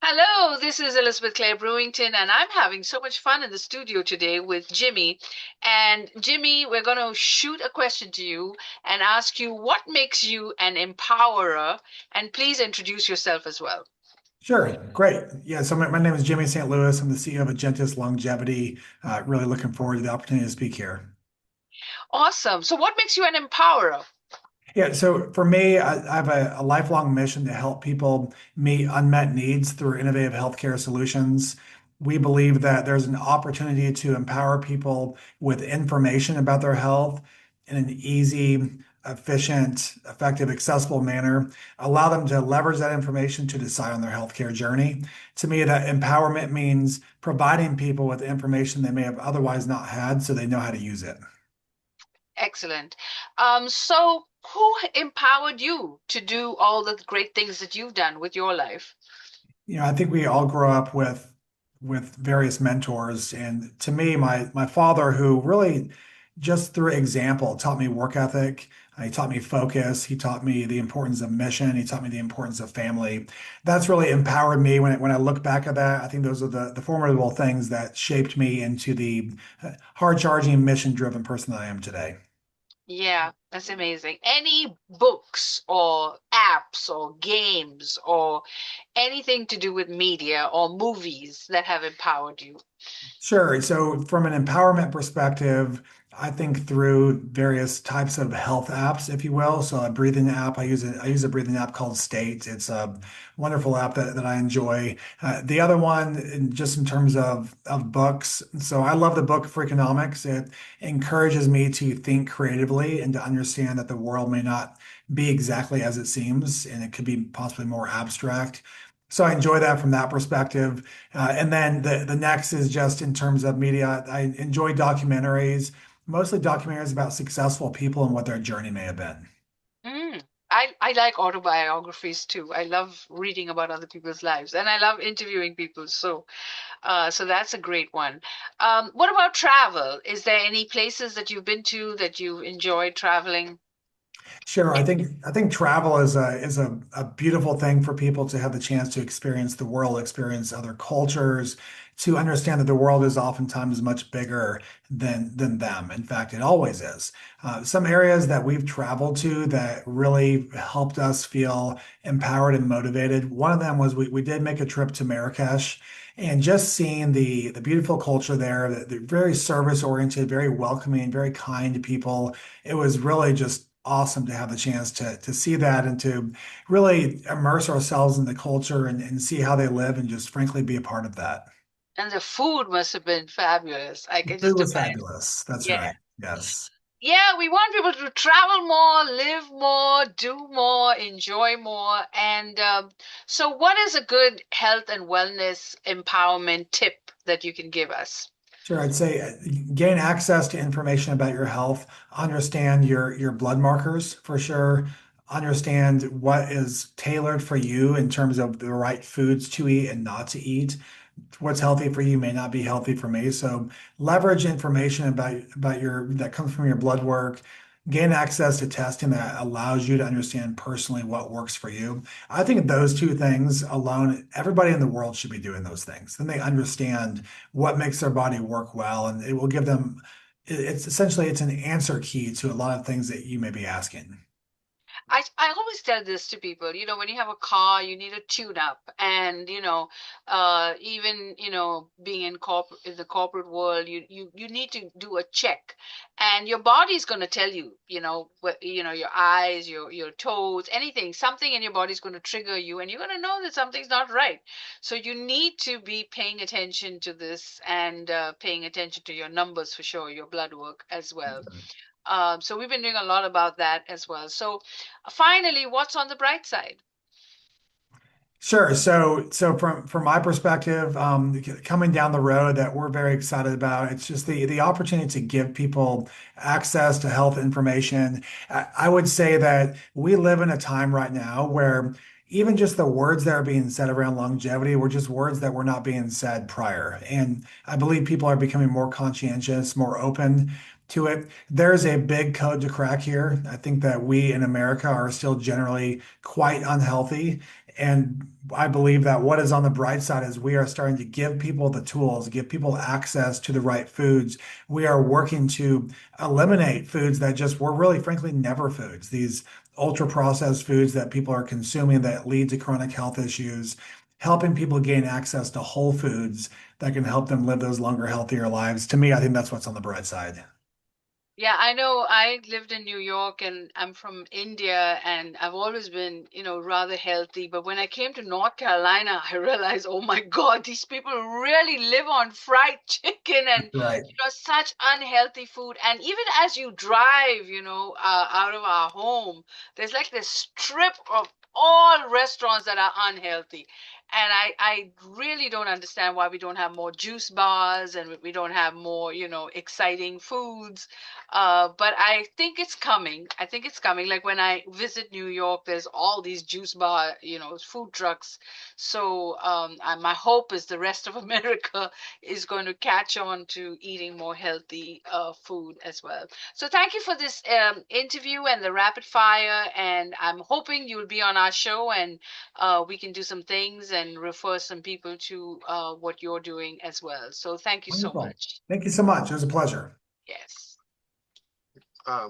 Hello, this is Elizabeth Clare Brewington, and I'm having so much fun in the studio today with Jimmy. And Jimmy, we're going to shoot a question to you and ask you what makes you an empowerer, and please introduce yourself as well. Sure, great. Yeah, so my name is Jimmy St. Louis. I'm the CEO of Agentis Longevity. Really looking forward to the opportunity to speak here. Awesome. So, what makes you an empowerer? Yeah, so for me, I have a lifelong mission to help people meet unmet needs through innovative healthcare solutions. We believe that there's an opportunity to empower people with information about their health in an easy, efficient, effective, accessible manner, allow them to leverage that information to decide on their healthcare journey. To me, that empowerment means providing people with information they may have otherwise not had so they know how to use it. Excellent. So, who empowered you to do all the great things that you've done with your life? I think we all grow up with various mentors, and to me, my father, who really just through example taught me work ethic. He taught me focus. He taught me the importance of mission. He taught me the importance of family. That's really empowered me. When I look back at that, I think those are the formidable things that shaped me into the hard-charging, mission-driven person that I am today. Yeah, that's amazing. Any books or apps or games or anything to do with media or movies that have empowered you? Sure. So from an empowerment perspective, I think through various types of health apps, if you will. So a breathing app, I use a breathing app called State. It's a wonderful app that I enjoy. The other one, just in terms of books. So I love the book Freakonomics. It encourages me to think creatively and to understand that the world may not be exactly as it seems, and it could be possibly more abstract. So I enjoy that from that perspective. And then the next is just in terms of media. I enjoy documentaries, mostly documentaries about successful people and what their journey may have been. Mm. I like autobiographies too. I love reading about other people's lives and I love interviewing people. So that's a great one. What about travel? Is there any places that you've been to that you enjoyed traveling? Sure, I think travel is a beautiful thing for people to have the chance to experience the world, experience other cultures, to understand that the world is oftentimes much bigger than them. In fact, it always is. Some areas that we've traveled to that really helped us feel empowered and motivated. One of them was we did make a trip to Marrakesh. And just seeing the beautiful culture there, the very service oriented, very welcoming, very kind people, it was really just awesome to have the chance to see that and to really immerse ourselves in the culture and see how they live and just frankly be a part of that. And the food must have been fabulous. I The can food just was imagine. fabulous. That's Yeah. right. Yes. Yeah, we want people to travel more, live more, do more, enjoy more. And so, what is a good health and wellness empowerment tip that you can give us? Sure, I'd say gain access to information about your health, understand your blood markers for sure, understand what is tailored for you in terms of the right foods to eat and not to eat. What's healthy for you may not be healthy for me. So leverage information about your that comes from your blood work, gain access to testing that allows you to understand personally what works for you. I think those two things alone, everybody in the world should be doing those things. Then they understand what makes their body work well, and it will give them, it's essentially it's an answer key to a lot of things that you may be asking. I always tell this to people, when you have a car, you need a tune up. And, even, being in the corporate world, you need to do a check. And your body's going to tell you, your eyes, your toes, anything, something in your body's going to trigger you and you're going to know that something's not right. So you need to be paying attention to this and paying attention to your numbers for sure, your blood work as well. So we've been doing a lot about that as well. So finally, what's on the bright side? Sure. So from my perspective, coming down the road that we're very excited about, it's just the opportunity to give people access to health information. I would say that we live in a time right now where even just the words that are being said around longevity were just words that were not being said prior. And I believe people are becoming more conscientious, more open to it. There's a big code to crack here. I think that we in America are still generally quite unhealthy And I believe that what is on the bright side is we are starting to give people the tools, give people access to the right foods. We are working to eliminate foods that just were really, frankly, never foods. These ultra processed foods that people are consuming that lead to chronic health issues, helping people gain access to whole foods that can help them live those longer, healthier lives. To me, I think that's what's on the bright side. Yeah, I know I lived in New York and I'm from India and I've always been, rather healthy. But when I came to North Carolina, I realized, oh my God, these people really live on fried chicken and, Right. such unhealthy food. And even as you drive, out of our home, there's like this strip of all restaurants that are unhealthy. And I really don't understand why we don't have more juice bars and we don't have more, exciting foods. But I think it's coming. I think it's coming. Like when I visit New York, there's all these juice bar, food trucks. So my hope is the rest of America is going to catch on to eating more healthy food as well. So thank you for this interview and the rapid fire. And I'm hoping you'll be on our show and we can do some things and refer some people to what you're doing as well. So thank you so Wonderful. much. Thank you so much. It was a pleasure. Yes.